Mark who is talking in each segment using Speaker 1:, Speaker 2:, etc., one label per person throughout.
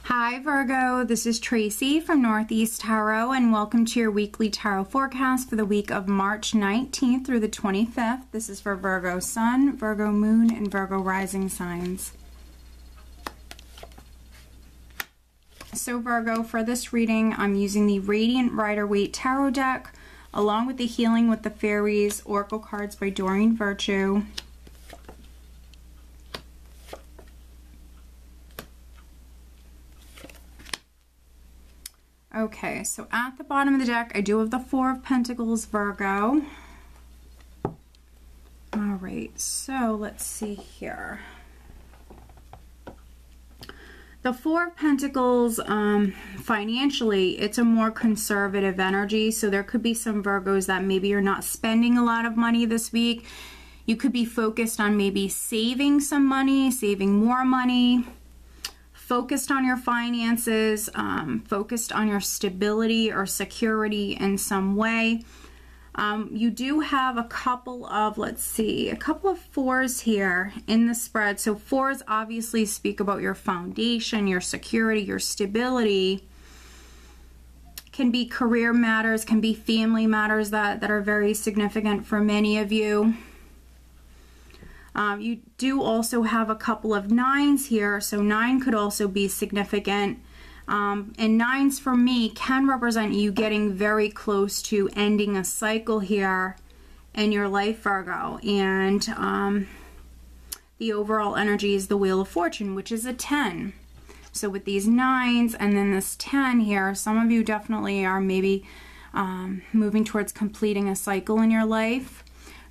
Speaker 1: Hi Virgo, this is Tracy from Northeast Tarot and welcome to your weekly tarot forecast for the week of March 19th through the 25th. This is for Virgo Sun, Virgo Moon, and Virgo Rising signs. So Virgo, for this reading, I'm using the Radiant Rider-Waite Tarot deck along with the Healing with the Fairies Oracle cards by Doreen Virtue. Okay, so at the bottom of the deck, I do have the Four of Pentacles, Virgo. All right, so let's see here. The Four of Pentacles, financially, it's a more conservative energy, so there could be some Virgos that maybe you're not spending a lot of money this week. You could be focused on maybe saving some money, saving more money, focused on your finances, focused on your stability or security in some way. You do have a couple of, let's see, a couple of fours here in the spread. So fours obviously speak about your foundation, your security, your stability. Can be career matters, can be family matters that are very significant for many of you. You do also have a couple of nines here, so 9 could also be significant. And nines for me can represent you getting very close to ending a cycle here in your life, Virgo. And the overall energy is the Wheel of Fortune, which is a 10. So with these nines and then this 10 here, some of you definitely are maybe moving towards completing a cycle in your life.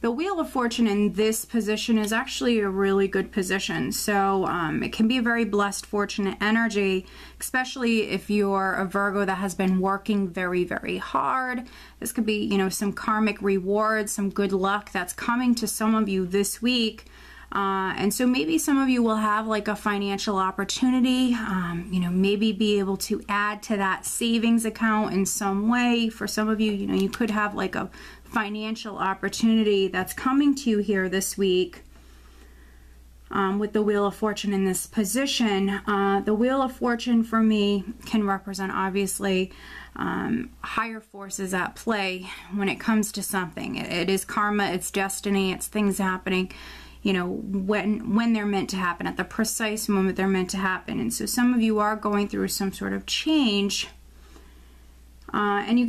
Speaker 1: The Wheel of Fortune in this position is actually a really good position. So it can be a very blessed, fortunate energy, especially if you're a Virgo that has been working very, very hard. This could be, you know, some karmic rewards, some good luck that's coming to some of you this week. And so maybe some of you will have like a financial opportunity, you know, maybe be able to add to that savings account in some way. For some of you, you know, you could have like a financial opportunity that's coming to you here this week with the Wheel of Fortune in this position. The Wheel of Fortune for me can represent obviously higher forces at play when it comes to something. It is karma, it's destiny, it's things happening, you know, when they're meant to happen, at the precise moment they're meant to happen. And so some of you are going through some sort of change. And you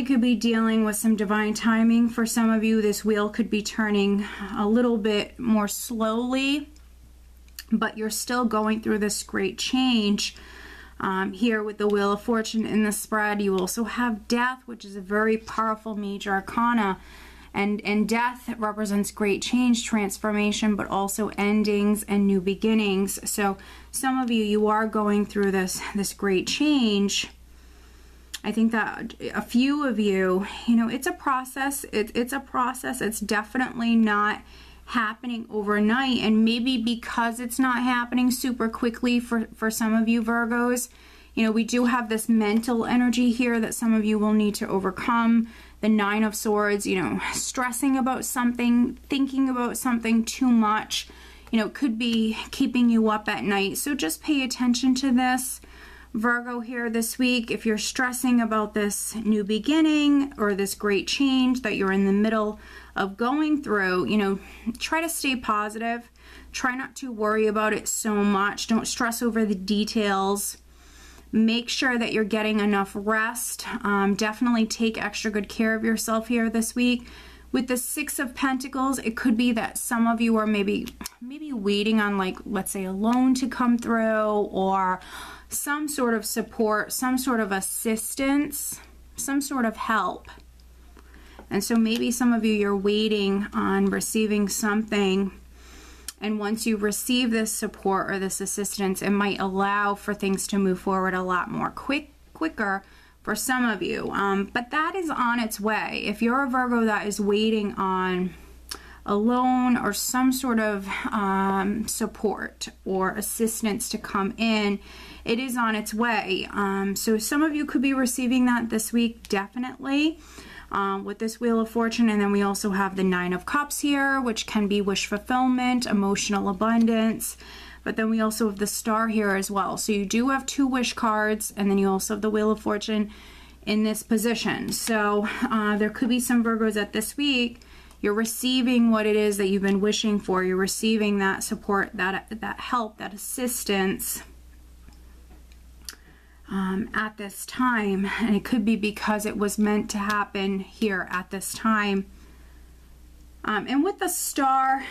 Speaker 1: could be dealing with some divine timing. For some of you, this wheel could be turning a little bit more slowly, but you're still going through this great change. Here with the Wheel of Fortune in the spread, you also have Death, which is a very powerful major arcana. And death represents great change, transformation, but also endings and new beginnings. So some of you, you are going through this great change. I think that a few of you, you know, it's a process. It's a process. It's definitely not happening overnight. And maybe because it's not happening super quickly for some of you Virgos, you know, we do have this mental energy here that some of you will need to overcome. The Nine of Swords, you know, stressing about something, thinking about something too much, you know, could be keeping you up at night. So just pay attention to this, Virgo, here this week. If you're stressing about this new beginning or this great change that you're in the middle of going through, you know, try to stay positive. Try not to worry about it so much. Don't stress over the details. Make sure that you're getting enough rest. Definitely take extra good care of yourself here this week. With the Six of Pentacles, it could be that some of you are maybe waiting on, like, let's say a loan to come through or some sort of support, some sort of assistance, some sort of help. And so maybe some of you, you're waiting on receiving something. And once you receive this support or this assistance, it might allow for things to move forward a lot more quicker for some of you. But that is on its way. If you're a Virgo that is waiting on a loan or some sort of support or assistance to come in, it is on its way. So some of you could be receiving that this week, definitely. With this Wheel of Fortune. And then we also have the Nine of Cups here, which can be wish fulfillment, emotional abundance. but then we also have the Star here as well. So you do have 2 wish cards, and then you also have the Wheel of Fortune in this position. So there could be some Virgos that this week you're receiving what it is that you've been wishing for. You're receiving that support, that help, that assistance at this time. And it could be because it was meant to happen here at this time. And with the Star,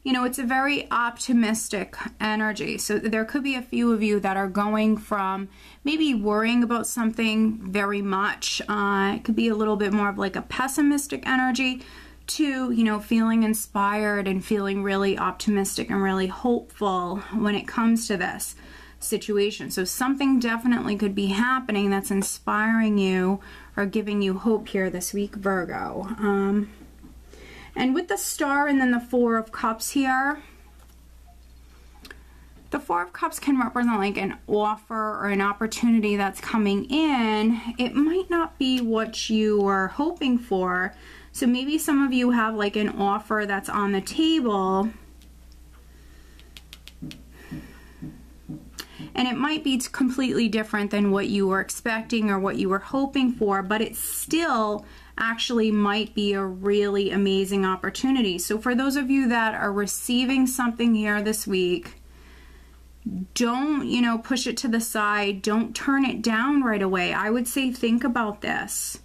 Speaker 1: you know, it's a very optimistic energy. So there could be a few of you that are going from maybe worrying about something very much. It could be a little bit more of like a pessimistic energy to, you know, feeling inspired and feeling really optimistic and really hopeful when it comes to this situation. So something definitely could be happening that's inspiring you or giving you hope here this week, Virgo. And with the Star and then the 4 of Cups here, the 4 of Cups can represent like an offer or an opportunity that's coming in. It might not be what you were hoping for. So maybe some of you have like an offer that's on the table, and it might be completely different than what you were expecting or what you were hoping for, but it still actually might be a really amazing opportunity. So for those of you that are receiving something here this week, don't, you know, push it to the side. Don't turn it down right away. I would say think about this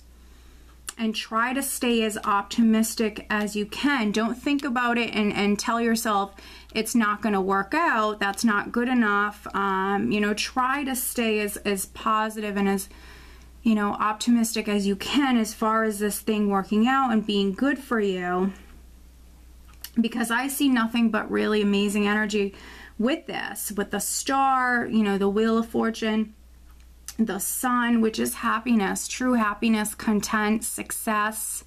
Speaker 1: and try to stay as optimistic as you can. Don't think about it and tell yourself it's not going to work out. That's not good enough. You know, try to stay as positive and as, you know, optimistic as you can as far as this thing working out and being good for you, because I see nothing but really amazing energy with this, with the Star, you know, the Wheel of Fortune, the Sun, which is happiness, true happiness, content, success.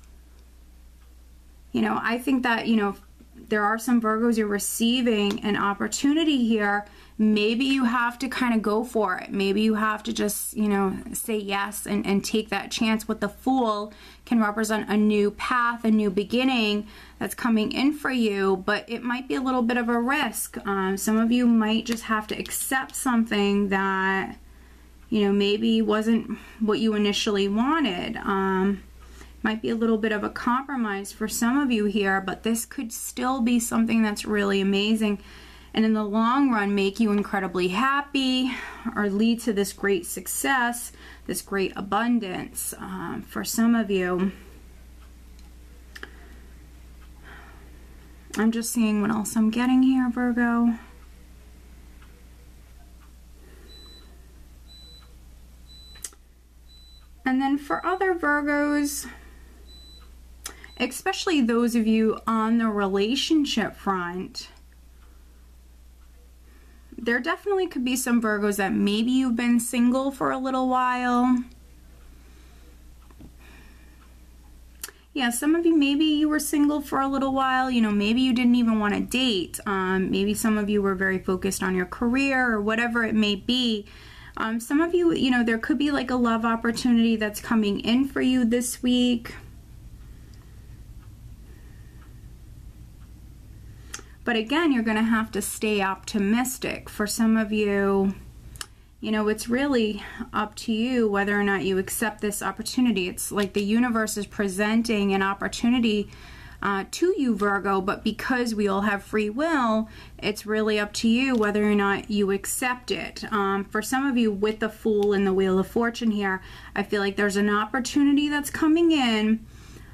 Speaker 1: You know, I think that, you know, there are some Virgos, you're receiving an opportunity here. Maybe you have to kind of go for it. Maybe you have to just, you know, say yes and take that chance. With the Fool can represent a new path, a new beginning that's coming in for you, but it might be a little bit of a risk. Some of you might just have to accept something that, you know, maybe wasn't what you initially wanted. Might be a little bit of a compromise for some of you here, but this could still be something that's really amazing and in the long run make you incredibly happy or lead to this great success, this great abundance for some of you. I'm just seeing what else I'm getting here, Virgo. And then for other Virgos, especially those of you on the relationship front, there definitely could be some Virgos that maybe you've been single for a little while. Yeah, some of you, maybe you were single for a little while. You know, maybe you didn't even want to date. Maybe some of you were very focused on your career or whatever it may be. Some of you, you know, there could be like a love opportunity that's coming in for you this week. But again, you're going to have to stay optimistic. For some of you, you know, it's really up to you whether or not you accept this opportunity. It's like the universe is presenting an opportunity to you, Virgo, but because we all have free will, it's really up to you whether or not you accept it. For some of you, with the Fool and the Wheel of Fortune here, I feel like there's an opportunity that's coming in.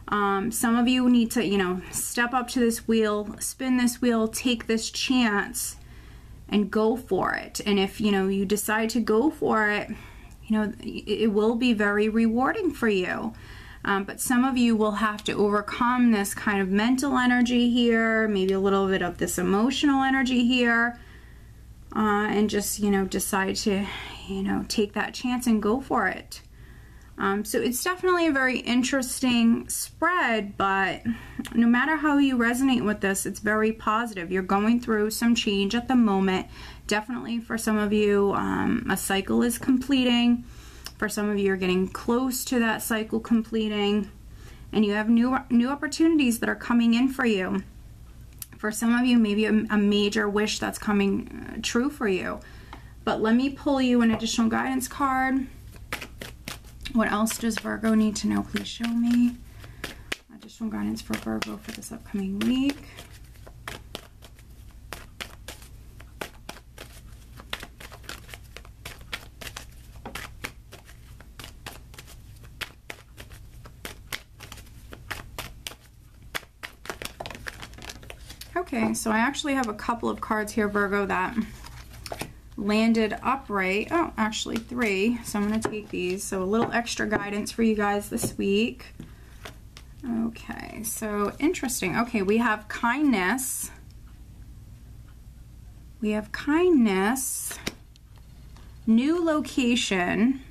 Speaker 1: Some of you need to, you know, step up to this wheel, spin this wheel, take this chance and go for it. And if, you know, you decide to go for it, you know, it will be very rewarding for you. But some of you will have to overcome this kind of mental energy here, maybe a little bit of this emotional energy here, and just, you know, decide to, you know, take that chance and go for it. So it's definitely a very interesting spread, but no matter how you resonate with this, it's very positive. You're going through some change at the moment. Definitely for some of you, a cycle is completing. For some of you, you're getting close to that cycle completing, and you have new opportunities that are coming in for you. For some of you, maybe a major wish that's coming true for you. But let me pull you an additional guidance card. What else does Virgo need to know? Please show me. Additional guidance for Virgo for this upcoming week. Okay, so I actually have a couple of cards here, Virgo, that landed upright. Oh, actually 3. So I'm going to take these. So a little extra guidance for you guys this week. Okay, so interesting. Okay, we have kindness. We have kindness. New location.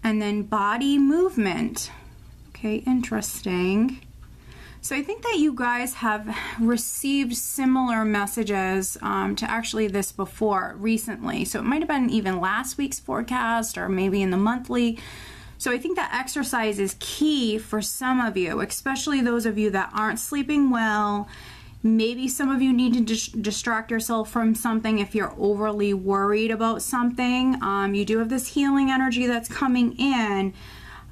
Speaker 1: And then body movement. Okay, interesting. So I think that you guys have received similar messages to actually this before recently. So it might have been even last week's forecast or maybe in the monthly. So I think that exercise is key for some of you, especially those of you that aren't sleeping well. Maybe some of you need to distract yourself from something if you're overly worried about something. You do have this healing energy that's coming in.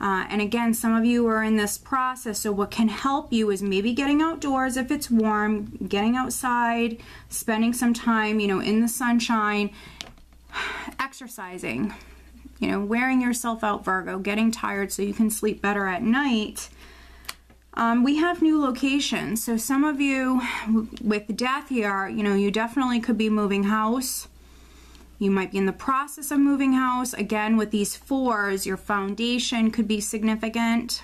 Speaker 1: And again, some of you are in this process, so what can help you is maybe getting outdoors if it's warm, getting outside, spending some time, you know, in the sunshine, exercising, you know, wearing yourself out, Virgo, getting tired so you can sleep better at night. We have new locations, so some of you with death here, you know, you definitely could be moving house. You might be in the process of moving house. Again, with these 4s, your foundation could be significant.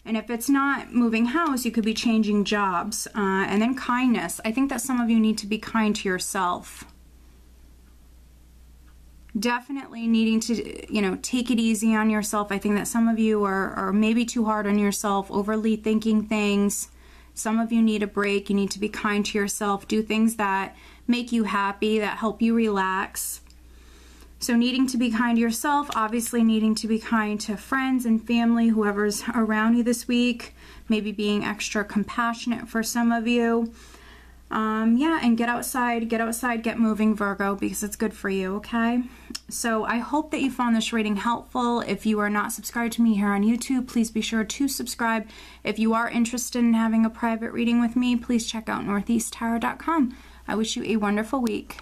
Speaker 1: And if it's not moving house, you could be changing jobs. And then kindness. I think that some of you need to be kind to yourself. Definitely needing to, you know, take it easy on yourself. I think that some of you are maybe too hard on yourself, overly thinking things. Some of you need a break. You need to be kind to yourself. Do things that make you happy, that help you relax. So needing to be kind to yourself, obviously needing to be kind to friends and family, whoever's around you this week, maybe being extra compassionate for some of you. Yeah, and get outside, get moving, Virgo, because it's good for you, okay? So I hope that you found this reading helpful. If you are not subscribed to me here on YouTube, please be sure to subscribe. If you are interested in having a private reading with me, please check out northeasttarot.com. I wish you a wonderful week.